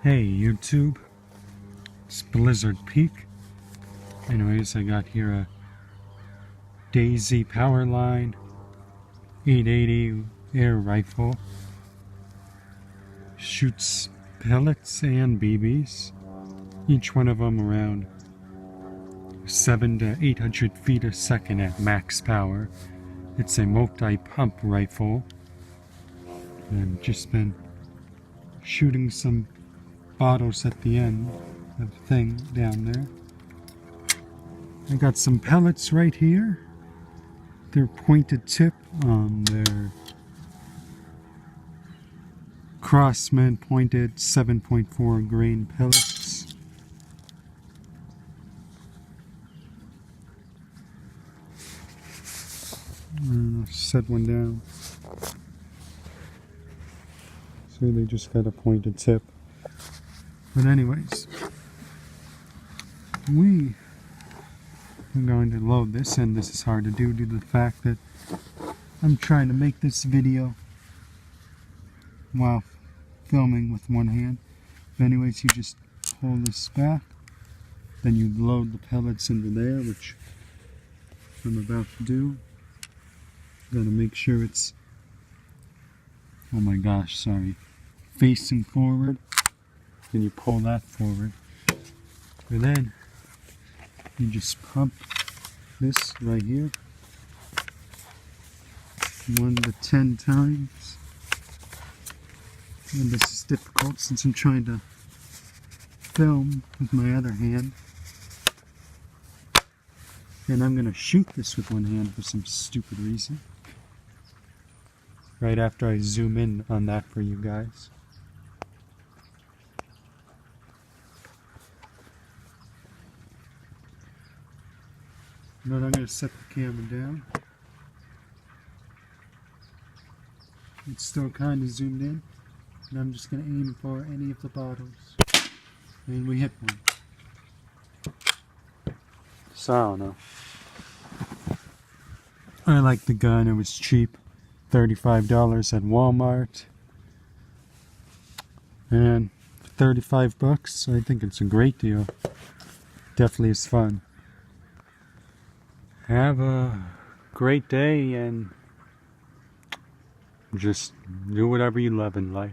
Hey YouTube, it's Blizzard Peak. Anyways, I got here a Daisy Powerline 880 air rifle. Shoots pellets and BBs, each one of them around 700 to 800 feet a second at max power. It's a multi-pump rifle. I've just been shooting some bottles at the end of the thing down there. I got some pellets right here. They're pointed tip on their Crossman pointed 7.4 grain pellets. Set one down. So they just got a pointed tip. But anyways, we are going to load this, and this is hard to do due to the fact that I'm trying to make this video while filming with one hand. But anyways, you just pull this back, then you load the pellets into there, which I'm about to do. Gotta make sure it's, oh my gosh, sorry, facing forward. Then you pull that forward. And then you just pump this right here 1 to 10 times. And this is difficult since I'm trying to film with my other hand. And I'm gonna shoot this with one hand for some stupid reason. Right after I zoom in on that for you guys. But I'm going to set the camera down. It's still kind of zoomed in. And I'm just going to aim for any of the bottles. And we hit one. So I don't know. I like the gun. It was cheap. $35 at Walmart. And for 35 bucks, I think it's a great deal. Definitely is fun. Have a great day and just do whatever you love in life.